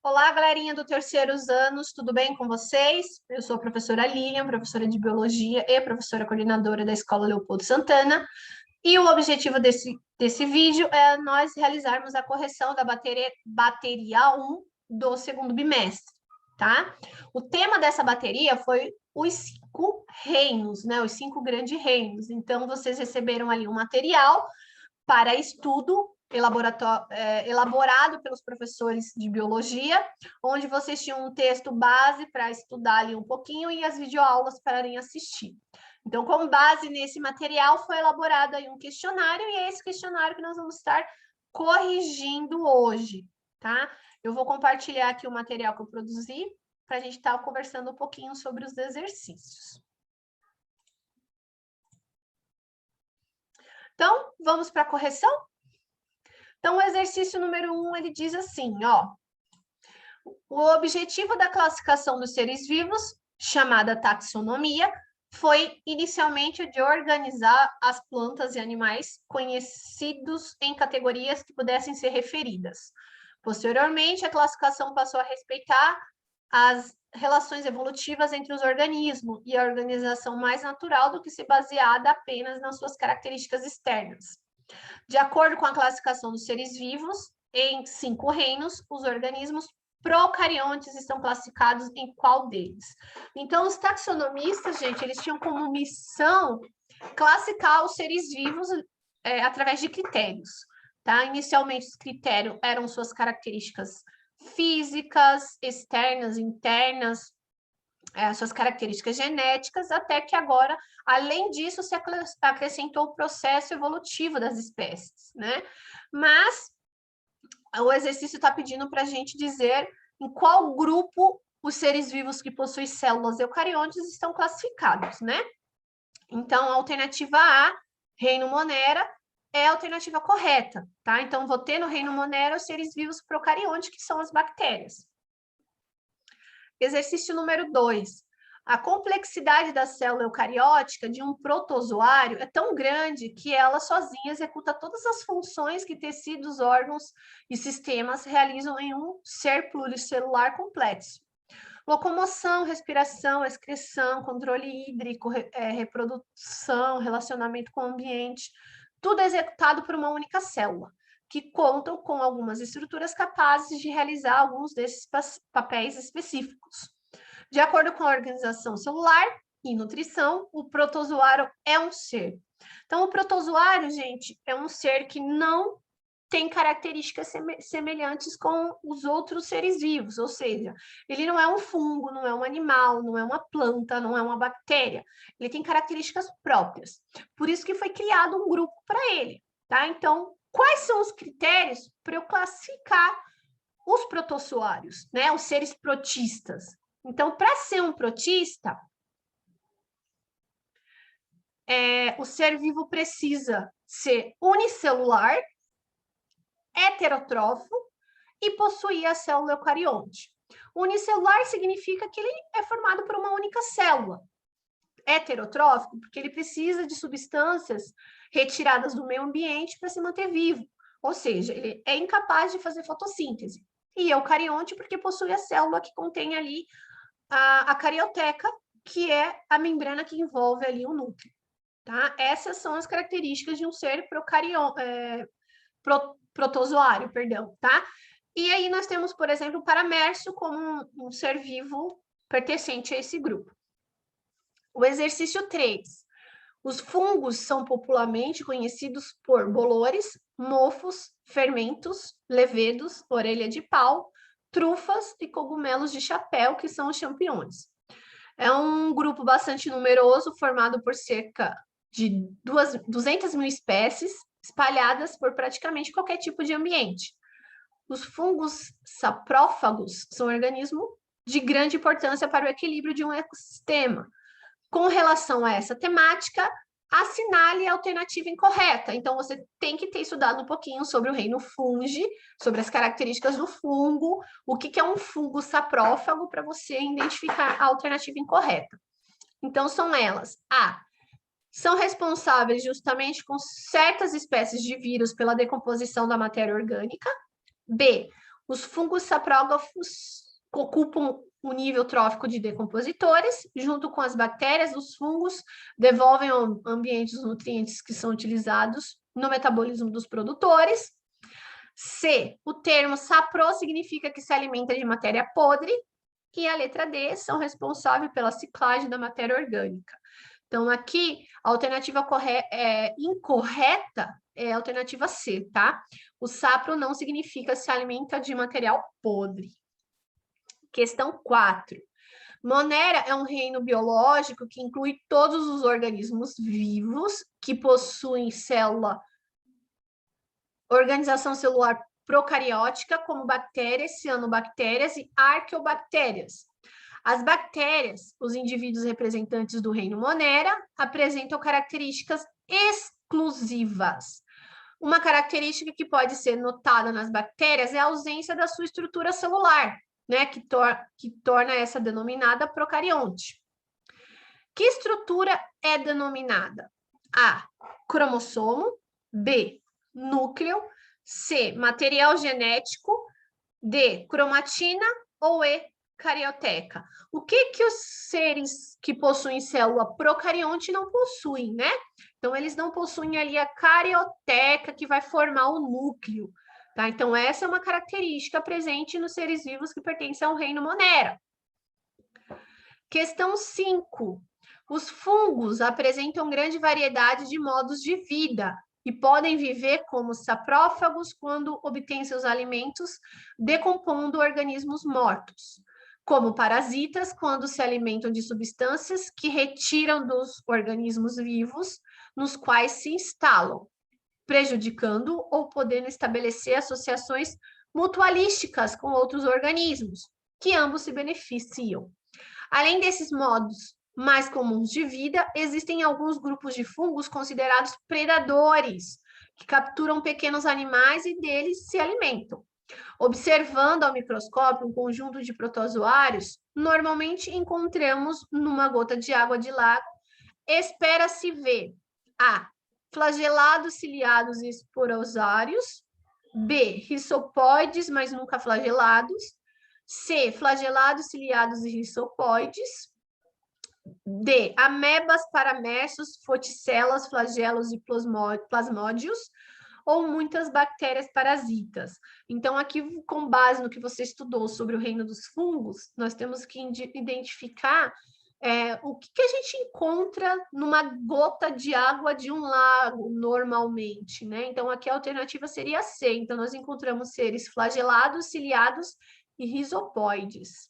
Olá, galerinha do terceiros anos, tudo bem com vocês? Eu sou a professora Lilian, professora de Biologia e professora coordenadora da Escola Leopoldo Santana. E o objetivo desse vídeo é nós realizarmos a correção da bateria 1 do segundo bimestre, tá? O tema dessa bateria foi os 5 reinos, né? Os 5 grandes reinos. Então, vocês receberam ali um material para estudo elaborado pelos professores de biologia, onde vocês tinham um texto base para estudar ali um pouquinho e as videoaulas para irem assistir. Então, com base nesse material, foi elaborado aí um questionário, e é esse questionário que nós vamos estar corrigindo hoje, tá? Eu vou compartilhar aqui o material que eu produzi, para a gente estar conversando um pouquinho sobre os exercícios. Então, vamos para a correção? Então, o exercício número 1, ele diz assim, ó. O objetivo da classificação dos seres vivos, chamada taxonomia, foi inicialmente o de organizar as plantas e animais conhecidos em categorias que pudessem ser referidas. Posteriormente, a classificação passou a respeitar as relações evolutivas entre os organismos e a organização mais natural do que se baseada apenas nas suas características externas. De acordo com a classificação dos seres vivos, em 5 reinos, os organismos procariontes estão classificados em qual deles? Então, os taxonomistas, gente, eles tinham como missão classificar os seres vivos através de critérios, tá? Inicialmente, os critérios eram suas características físicas, externas, internas, suas características genéticas, até que agora, além disso, se acrescentou o processo evolutivo das espécies, né? Mas o exercício está pedindo para a gente dizer em qual grupo os seres vivos que possuem células eucariontes estão classificados, né? Então, a alternativa A, reino Monera, é a alternativa correta, tá? Então, vou ter no reino Monera os seres vivos procariontes, que são as bactérias. Exercício número 2. A complexidade da célula eucariótica de um protozoário é tão grande que ela sozinha executa todas as funções que tecidos, órgãos e sistemas realizam em um ser pluricelular complexo. Locomoção, respiração, excreção, controle hídrico, reprodução, relacionamento com o ambiente, tudo é executado por uma única célula, que contam com algumas estruturas capazes de realizar alguns desses papéis específicos. De acordo com a organização celular e nutrição, o protozoário é um ser. Então, o protozoário, gente, é um ser que não tem características semelhantes com os outros seres vivos, ou seja, ele não é um fungo, não é um animal, não é uma planta, não é uma bactéria. Ele tem características próprias. Por isso que foi criado um grupo para ele, tá? Então, quais são os critérios para eu classificar os protozoários, né? Os seres protistas. Então, para ser um protista, o ser vivo precisa ser unicelular, heterotrófo e possuir a célula eucarionte. Unicelular significa que ele é formado por uma única célula. Heterotrófico, porque ele precisa de substâncias retiradas do meio ambiente para se manter vivo. Ou seja, ele é incapaz de fazer fotossíntese. E eucarionte, porque possui a célula que contém ali a carioteca, que é a membrana que envolve ali o núcleo. Tá? Essas são as características de um ser protozoário, perdão, tá? E aí nós temos, por exemplo, o paramércio como um ser vivo pertencente a esse grupo. O exercício 3. Os fungos são popularmente conhecidos por bolores, mofos, fermentos, levedos, orelha de pau, trufas e cogumelos de chapéu, que são os champignons. É um grupo bastante numeroso, formado por cerca de 200 mil espécies, espalhadas por praticamente qualquer tipo de ambiente. Os fungos saprófagos são organismos de grande importância para o equilíbrio de um ecossistema. Com relação a essa temática, assinale a alternativa incorreta. Então, você tem que ter estudado um pouquinho sobre o reino fungi, sobre as características do fungo, o que é um fungo saprófago, para você identificar a alternativa incorreta. Então, são elas: A. São responsáveis justamente com certas espécies de vírus pela decomposição da matéria orgânica. B. Os fungos saprógrafos ocupam o nível trófico de decompositores, junto com as bactérias, os fungos devolvem ao ambiente os nutrientes que são utilizados no metabolismo dos produtores. C, o termo sapro significa que se alimenta de matéria podre, e a letra D são responsáveis pela ciclagem da matéria orgânica. Então, aqui, a alternativa incorreta é a alternativa C, tá? O sapro não significa se alimenta de material podre. Questão 4. Monera é um reino biológico que inclui todos os organismos vivos que possuem organização celular procariótica, como bactérias, cianobactérias e arqueobactérias. As bactérias, os indivíduos representantes do reino Monera, apresentam características exclusivas. Uma característica que pode ser notada nas bactérias é a ausência da sua estrutura celular, né, que torna essa denominada procarionte. Que estrutura é denominada? A, cromossomo, B, núcleo, C, material genético, D, cromatina ou E, carioteca. O que os seres que possuem célula procarionte não possuem, né? Então, eles não possuem ali a carioteca que vai formar o núcleo, tá? Então, essa é uma característica presente nos seres vivos que pertencem ao reino Monera. Questão 5. Os fungos apresentam grande variedade de modos de vida e podem viver como saprófagos quando obtêm seus alimentos decompondo organismos mortos, como parasitas quando se alimentam de substâncias que retiram dos organismos vivos nos quais se instalam, prejudicando ou podendo estabelecer associações mutualísticas com outros organismos, que ambos se beneficiam. Além desses modos mais comuns de vida, existem alguns grupos de fungos considerados predadores, que capturam pequenos animais e deles se alimentam. Observando ao microscópio um conjunto de protozoários, normalmente encontramos numa gota de água de lago, espera-se ver A, flagelados, ciliados e esporosários, B, rissopóides, mas nunca flagelados, C, flagelados, ciliados e rissopóides, D, amebas, paramersos, foticelas, flagelos e plasmódios, ou muitas bactérias parasitas. Então, aqui, com base no que você estudou sobre o reino dos fungos, nós temos que identificar o que a gente encontra numa gota de água de um lago, normalmente, né? Então, aqui a alternativa seria C. Então, nós encontramos seres flagelados, ciliados e risopóides.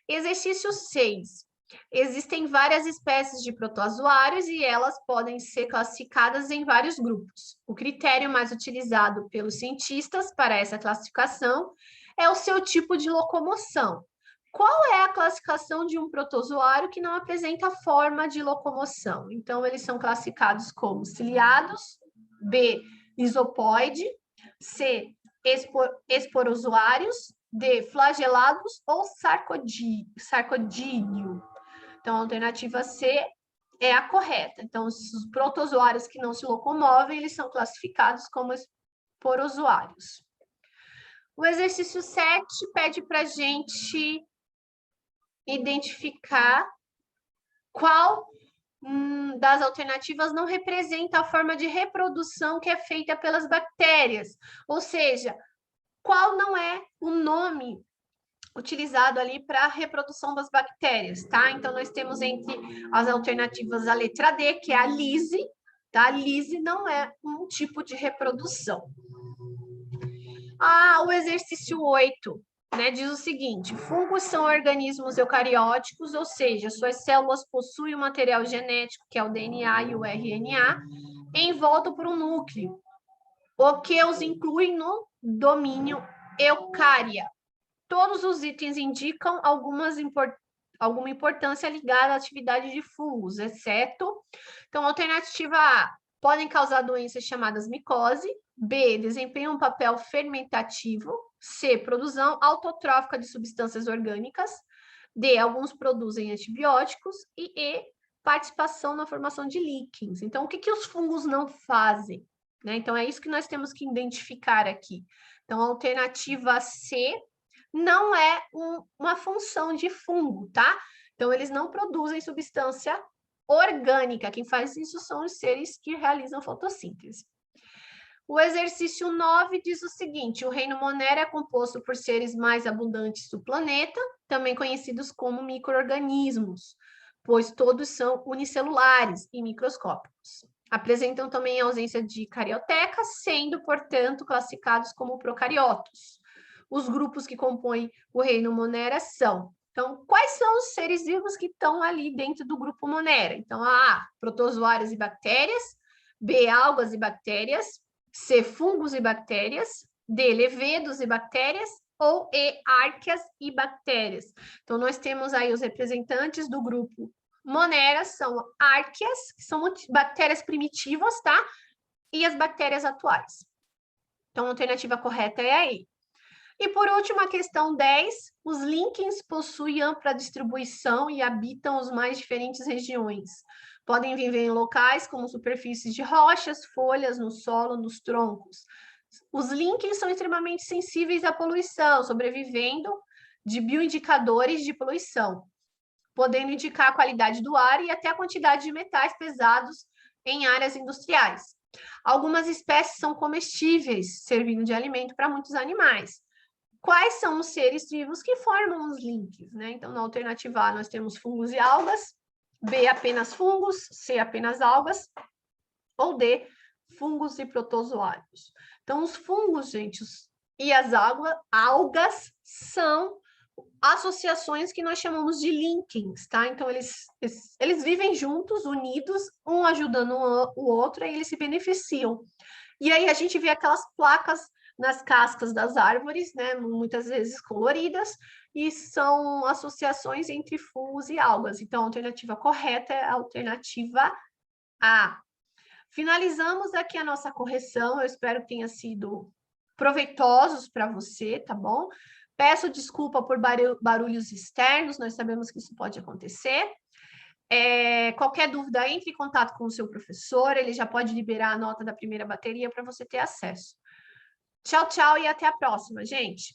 Exercício 6. Existem várias espécies de protozoários e elas podem ser classificadas em vários grupos. O critério mais utilizado pelos cientistas para essa classificação é o seu tipo de locomoção. Qual é a classificação de um protozoário que não apresenta forma de locomoção? Então, eles são classificados como ciliados, B, isopóide, C, esporozoários, D, flagelados ou sarcodídeo. Então, a alternativa C é a correta. Então, os protozoários que não se locomovem, eles são classificados como esporozoários. O exercício 7 pede para a gente identificar qual das alternativas não representa a forma de reprodução que é feita pelas bactérias. Ou seja, qual não é o nome utilizado ali para a reprodução das bactérias, tá? Então, nós temos entre as alternativas a letra D, que é a lise, tá? A lise não é um tipo de reprodução. O exercício 8, né, diz o seguinte: fungos são organismos eucarióticos, ou seja, suas células possuem o material genético, que é o DNA e o RNA, envolto por um núcleo, o que os inclui no domínio eucária. Todos os itens indicam alguma importância ligada à atividade de fungos, exceto... Então, alternativa A, podem causar doenças chamadas micose. B, desempenham um papel fermentativo. C, produção autotrófica de substâncias orgânicas. D, alguns produzem antibióticos. E E, participação na formação de líquens. Então, o que os fungos não fazem? Né? Então, é isso que nós temos que identificar aqui. Então, a alternativa C não é uma função de fungo, tá? Então, eles não produzem substância orgânica. Quem faz isso são os seres que realizam fotossíntese. O exercício 9 diz o seguinte: o reino Monera é composto por seres mais abundantes do planeta, também conhecidos como micro-organismos, pois todos são unicelulares e microscópicos. Apresentam também a ausência de cariotecas, sendo, portanto, classificados como procariotos. Os grupos que compõem o reino Monera são... Então, quais são os seres vivos que estão ali dentro do grupo Monera? Então, A, protozoários e bactérias, B, algas e bactérias, C, fungos e bactérias, D, levedos e bactérias, ou E, árqueas e bactérias. Então, nós temos aí os representantes do grupo Monera, são árqueas, que são bactérias primitivas, tá? E as bactérias atuais. Então, a alternativa correta é a E. E, por último, a questão 10, os líquens possuem ampla distribuição e habitam as mais diferentes regiões. Podem viver em locais como superfícies de rochas, folhas, no solo, nos troncos. Os líquens são extremamente sensíveis à poluição, sobrevivendo de bioindicadores de poluição, podendo indicar a qualidade do ar e até a quantidade de metais pesados em áreas industriais. Algumas espécies são comestíveis, servindo de alimento para muitos animais. Quais são os seres vivos que formam os líquens, né? Então, na alternativa A, nós temos fungos e algas, B, apenas fungos, C, apenas algas, ou D, fungos e protozoários. Então, os fungos, gente, e as algas são associações que nós chamamos de líquens, tá? Então, eles vivem juntos, unidos, um ajudando o outro, e eles se beneficiam. E aí a gente vê aquelas placas nas cascas das árvores, né, muitas vezes coloridas, e são associações entre fungos e algas. Então, a alternativa correta é a alternativa A. Finalizamos aqui a nossa correção, eu espero que tenha sido proveitosos para você, tá bom? Peço desculpa por barulhos externos, nós sabemos que isso pode acontecer. Qualquer dúvida, entre em contato com o seu professor, ele já pode liberar a nota da primeira bateria para você ter acesso. Tchau, tchau e até a próxima, gente!